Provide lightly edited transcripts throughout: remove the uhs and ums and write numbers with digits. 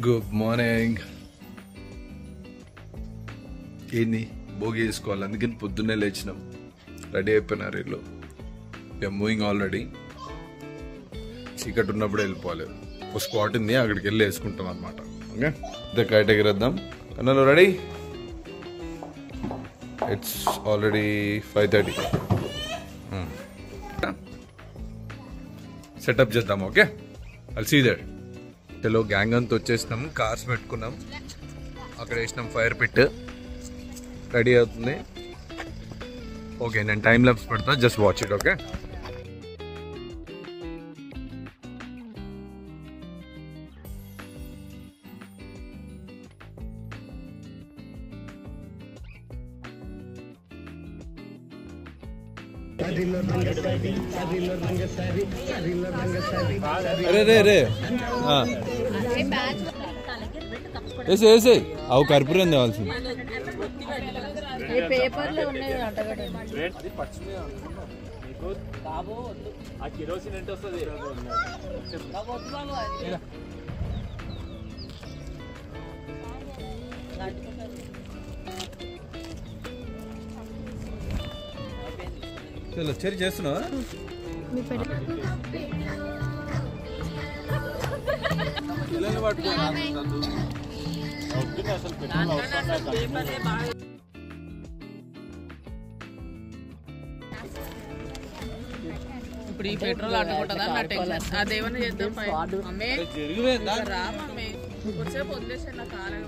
Good morning. ఏంది భోగి వేసుకోవాలి, అందుకని పొద్దున్నే లేచినాం. రెడీ అయిపోయినారు ఇల్లు. We're moving already. చీకటి ఉన్నప్పుడు వెళ్ళిపోవాలి. ఒక స్పాట్ ఉంది, అక్కడికి వెళ్ళి వేసుకుంటాం అనమాట. ఓకే, ఇదే కైట్ ఎగిరేద్దాం. కన్నలు రెడీ? It's already 5:30. సెటప్ చేద్దాం. Okay, I'll see that. చలో గ్యాంగ్ అంతా వచ్చేసినాం, కార్స్ పెట్టుకున్నాం, అక్కడ వేసినాం ఫైర్ పిట్. రెడీ అవుతుంది. ఓకే, నేను టైం ల్యాప్స్ పెడతా, జస్ట్ వాచ్ ఇట్. ఓకే, వేసే అవు కర్పూరం తేవాల్సింది. చరి చేస్తున్నావా? ఇప్పుడు ఈ పెట్రోల్ అడ్డుకుంటుందా నా టెన్షన్. అదేమన్నా చేద్దాం. రా మమ్మీ, వచ్చేపు వదిలేసే నా కారు.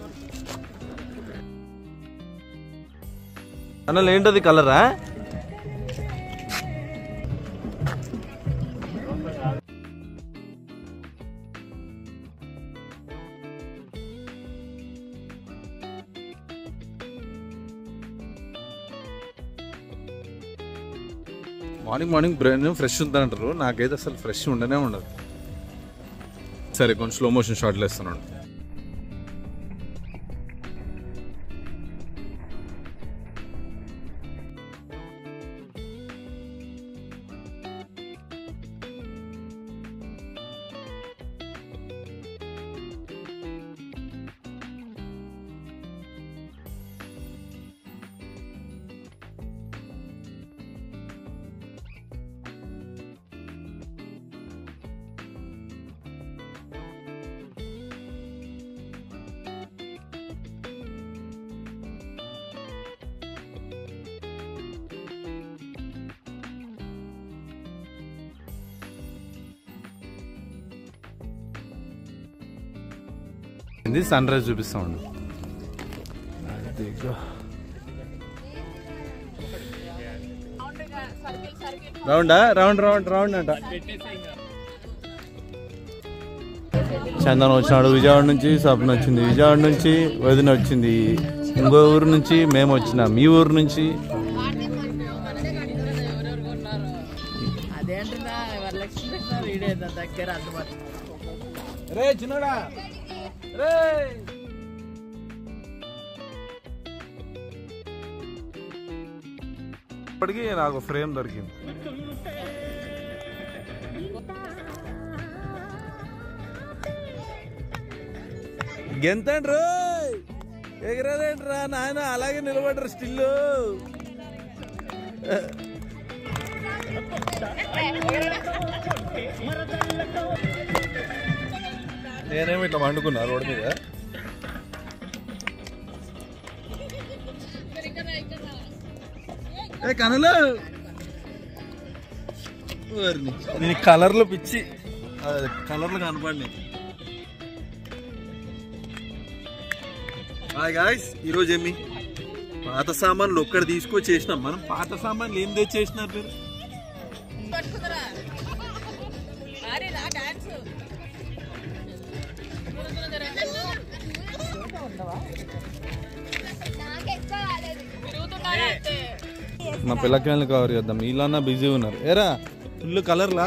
అన్న ఏంటది కలరా? మార్నింగ్ బ్రెయిన్ ఫ్రెష్ ఉందంటారు, నాకైతే అసలు ఫ్రెష్ ఉండనే ఉండదు. సరే, కొంచెం స్లో మోషన్ షాట్లు వేస్తున్నాడు. సన్ రైజ్ చూపిస్తా ఉండు. రౌండ్ అంట. చందన్ వచ్చినాడు విజయవాడ నుంచి, సప్న వచ్చింది విజయవాడ నుంచి, వదిన వచ్చింది ఇంకో ఊరు నుంచి, మేము వచ్చినాం మీ ఊరు నుంచి. రే చిన్నోడా, ఇప్పటికీ నాకు ఫ్రేమ్ దొరికింది. గెంతండ్రు ఎగరేదేంట్రా నాయన, అలాగే నిలబడరు స్టిల్. నేనేమి ఇట్లా వండుకున్నా రోడ్డు మీద. కనలు నేను కలర్లు పిచ్చి, కలర్లు కనపడి. హాయ్ గాయ్స్, ఈరోజు ఏమి పాత సామాన్లు ఒక్కటి తీసుకొచ్చి చేసినాం. మనం పాత సామాన్లు ఏం తెచ్చేసినారు మీరు? మా పిల్లకాయలు కవర్ చేద్దాం. వీళ్ళన్నా బిజీ ఉన్నారు. ఏరా ఫుల్ కలర్లా?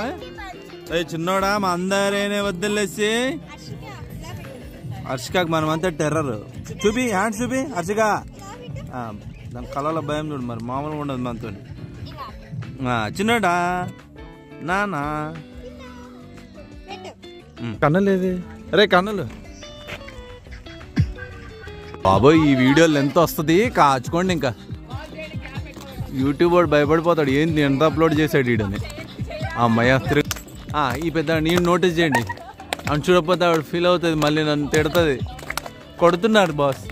అదే చిన్నోడా, మా అందరేనే వద్దలేసి హర్షికాకి మనమంతా టెర్రర్. చూపి హ్యాండ్స్ చూపి హర్షిక. దాని కలర్ల భయం చూడు, మరి మామూలుగా ఉండదు మనతో. చిన్నోడా నానా కన్నలేదు. అరే కన్నలు బాబోయ్ ఈ వీడియో లెంత్ వస్తుంది కాచుకోండి. ఇంకా యూట్యూబ్ వాడు భయపడిపోతాడు, ఏంది ఎంత అప్లోడ్ చేశాడు వీడియోని. అమ్మాయి ఈ పెద్ద నేను నోటీస్ చేయండి, అని చూడకపోతే ఆవిడ ఫీల్ అవుతుంది, మళ్ళీ నన్ను తిడుతుంది. కొడుతున్నాడు బాస్.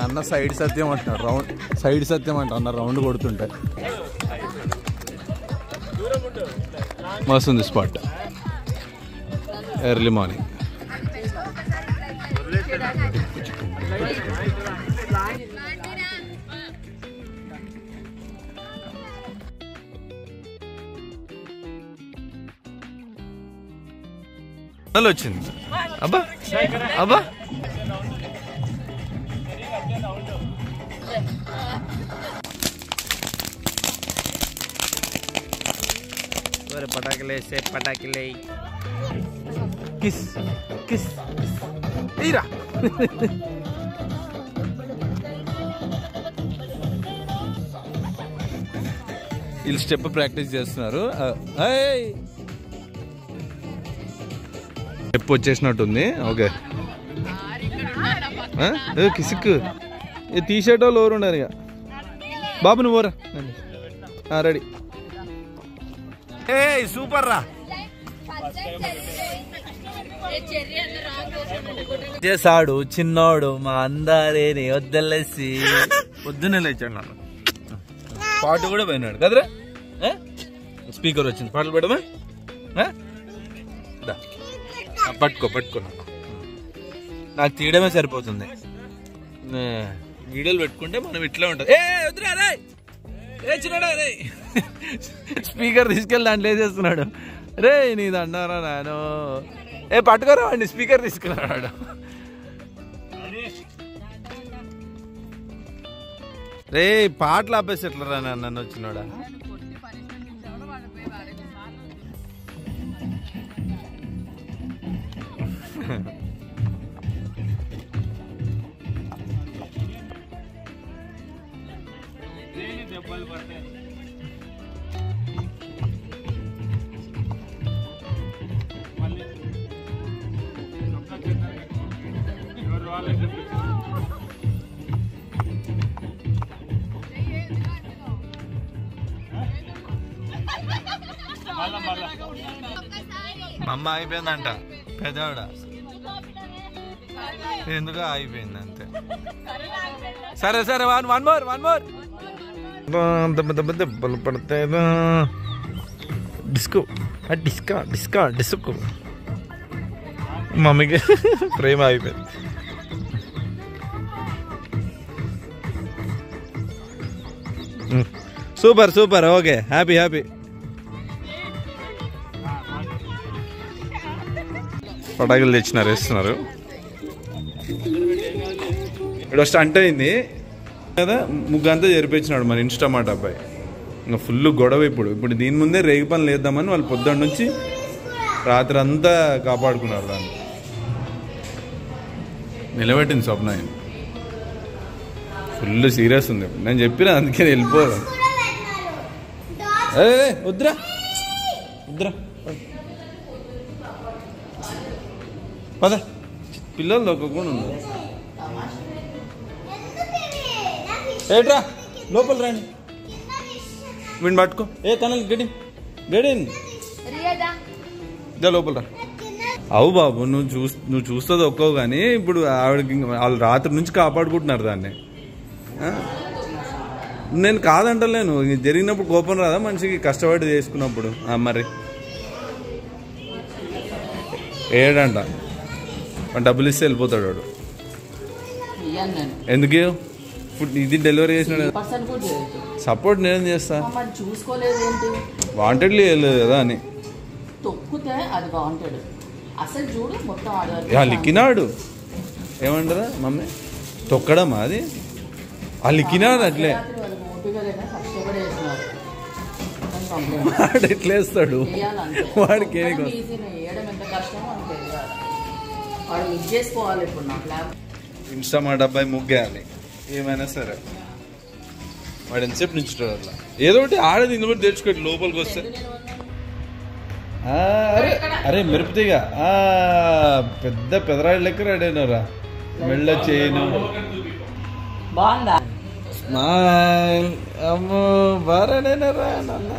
అన్న సైడ్ సత్యం అంటున్నాడు, రౌండ్ సైడ్ సత్యం అంట అన్న రౌండ్ కొడుతుంటే. మస్తుంది స్పాట్ ఎర్లీ మార్నింగ్. వచ్చింది అబ్బా అబ్బా పటాకులే పటాకులే కిస్ కిస్ తీరా. వీళ్ళు స్టెప్ ప్రాక్టీస్ చేస్తున్నారు. స్టెప్ వచ్చేసినట్టుంది. ఓకే కిసిక్ టీషర్ట్ వాళ్ళు ఎవరు ఉండారు ఇక. బాబు నువ్వు పోరా, రెడీ. సూపర్ రా చేసాడు చిన్నోడు మా అందారేని వద్దలేసి పొద్దున్నే లేచాడు. నన్ను పాట కూడా పోయినాడు కదరా. స్పీకర్ వచ్చింది, పాటలు పెట్టమా. పట్టుకో పట్టుకో, నాకు తీయడమే సరిపోతుంది. వీడియోలు పెట్టుకుంటే మనం ఇట్లా ఉంటుంది. స్పీకర్ తీసుకెళ్ళి దాంట్లో వేసేస్తున్నాడు. రే నీది అన్నారా నాను, పట్టుకోరా అండి, స్పీకర్ తీసుకున్నాడు. రే పాటలు ఆపేసి ఎట్లరా నన్ను వచ్చినాడా. మా అమ్మ అయిపోయిందంట పెద్దవాడ, ఎందుకు అయిపోయింది అంతే. సరే సరే వన్ మోర్ దెబ్బలు పడతాయి. డిస్కో డిస్కా డిస్కా డిస్కో. మమ్మీకి ప్రేమ అయిపోయింది. Super super, okay happy happy. పటాకులు తెచ్చినారు, వేస్తున్నారు. ఇక్కడ స్టంట్ అయింది కదా, ముగ్గంతా జరిపించినాడు మన ఇన్స్టామార్ట్ అబ్బాయి. ఇంకా ఫుల్ గొడవ. ఇప్పుడు దీని ముందే రేగి పనులు వేద్దామని వాళ్ళు పొద్దున్న నుంచి రాత్రి అంతా కాపాడుకున్నారు దాన్ని. నిలబెట్టింది స్వప్న, ఫుల్ సీరియస్ ఉంది. నేను చెప్పిన అందుకే వెళ్ళిపోదు. వద్దురా వద్దురా పద, పిల్లలు దొక్కకుండా ఉంది. ఏట్రా లోపల రాని, వీడిని పట్టుకో. కనల్ గడిన్ లోపల రా. అవు బాబు నువ్వు చూస్తుంది ఒక్కవు, కానీ ఇప్పుడు ఆవిడకి వాళ్ళు రాత్రి నుంచి కాపాడుకుంటున్నారు దాన్ని. నేను కాదంటలేను, జరిగినప్పుడు కోపం రాదా మనిషికి, కష్టపడి చేసుకున్నప్పుడు. మరి ఏడంట డబ్బులు ఇస్తే వెళ్ళిపోతాడు వాడు. ఎందుకు ఫుడ్ ఇది డెలివరీ చేసినాడు, సపోర్ట్ నేను చేస్తా. వాంటెడ్లీ వెళ్ళలేదు కదా అని లిక్కినాడు. ఏమంటారా మమ్మీ, తొక్కడమా అది? లిక్కినాడు అట్లే. వాడు ఎట్లేస్తాడు వాడికి. ఇన్స్టామార్ట్ అబ్బాయి ముగ్గేయాలి ఏమైనా సరే. వాడు ఎంతసేపు నుంచి అట్లా ఏదో ఒకటి ఆడది ఇందులో తెచ్చుకోండి. లోపలికి వస్తే అరే అరే మిరపతిగా పెద్ద పెదరాయి లెక్క రెడీ అయినారా మెళ్ళ చేయను బాగుందా స్మైల్ అమ్మో బాగానేనారా నాన్న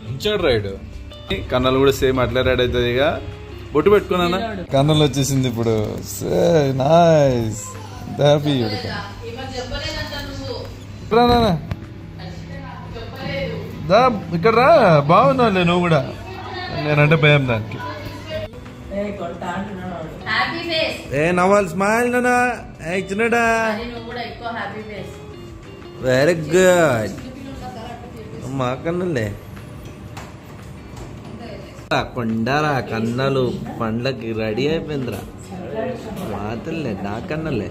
ఉంచాడు రైడ్ కన్నాలు కూడా సేమ్ అట్లా రెడీ అవుతుంది ఇక బొట్టు పెట్టుకున్నా కన్నులు వచ్చేసింది ఇప్పుడు నైస్ హ్యాపీ దా ఇక్కడ రా బాగున్నావులే నువ్వు కూడా నేనంటే భయం దానికి ఏ నవ్వాలి స్మైల్ నానా చిన్నడా వెరీ గుడ్ మా కన్నులే కొండరా కన్నలు పండ్లకి రెడీ అయిపోయిందిరా మాతలే నా కన్నలే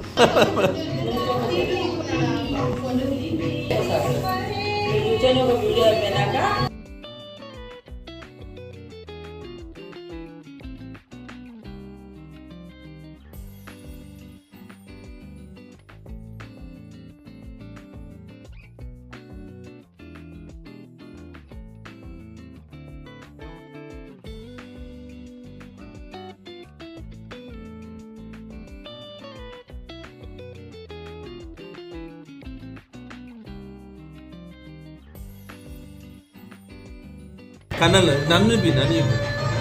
కన్నలు నన్ను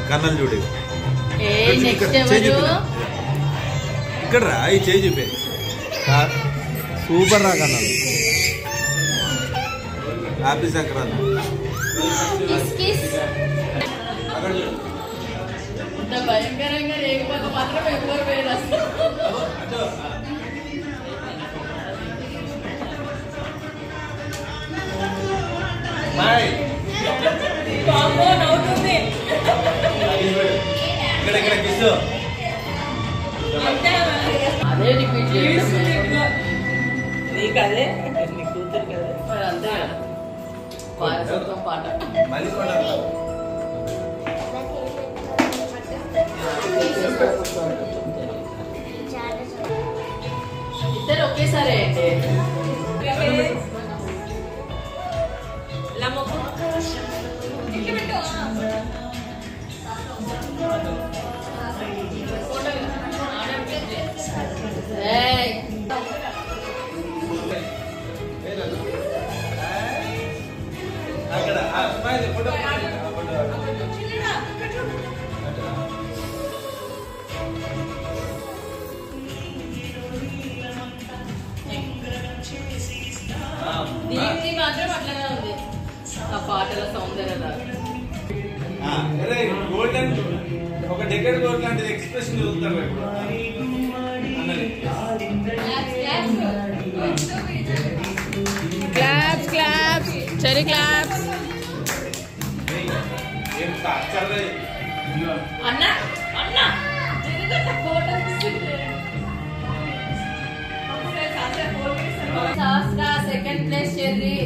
కన్నలు చూడు ఇక్కడ రా ఈ చేయి చూపే సూపర్ రా కన్నలు హ్యాపీ సంక్రాంతి భయంకరంగా లేకపోతే మాత్రం ఎవరు వేరు అదే రిపీట్ నీకు అదే నీ కూతురు కదా అంతే కదా వారసత్వం పాట ఇద్దరు ఒకేసారి అంటే దీనికి మాత్రం అట్లనే ఉంది ఆ పాటల సౌందర్యం గోల్డెన్ ఒక డెకెడ్ గోల్డ్ లాంటి ఎక్స్ప్రెషన్ చూస్తారు క్లాప్స్ క్లాప్స్ చెరీ క్లాప్స్ అన్నా అన్నా సహస్ర సెకండ్ ప్లేస్ చెర్రీ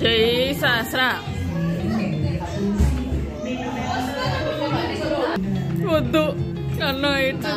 జై సహస్ర వద్దు అన్న ఇట్లా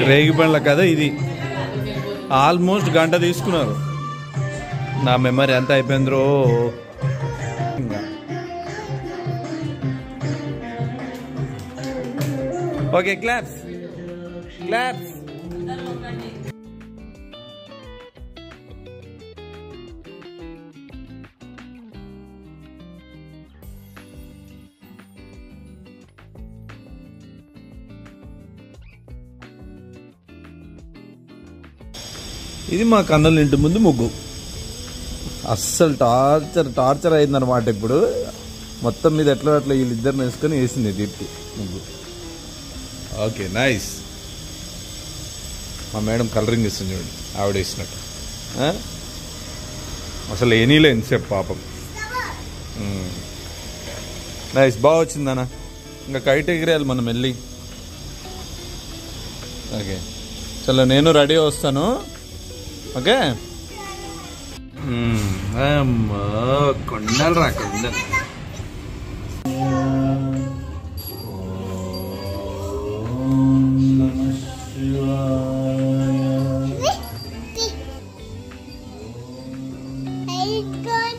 రేగి పండ్ల కదా ఇది ఆల్మోస్ట్ గంట తీసుకున్నారు. నా మెమరీ ఎంత అయిపోయిందో. Okay claps claps. ఇది మా కన్నుల ఇంటి ముందు ముగ్గు. అస్సలు టార్చర్ అయిందనమాట. ఇప్పుడు మొత్తం మీద ఎట్లా వీళ్ళిద్దరిని వేసుకొని వేసింది దీప్తి ముగ్గు. Okay nice. మా మేడం కలరింగ్ ఇస్తుంది చూడండి, ఆవిడ వేసినట్టు. అసలు ఎనీలే ఎంతసేపు పాపం. నైస్, బాగా వచ్చిందన్న. ఇంకా కైట్ ఎగిరేయాలి మనం వెళ్ళి. ఓకే చలో, నేను రెడీ వస్తాను. ఓకే కొండలు రా కొండలు. Going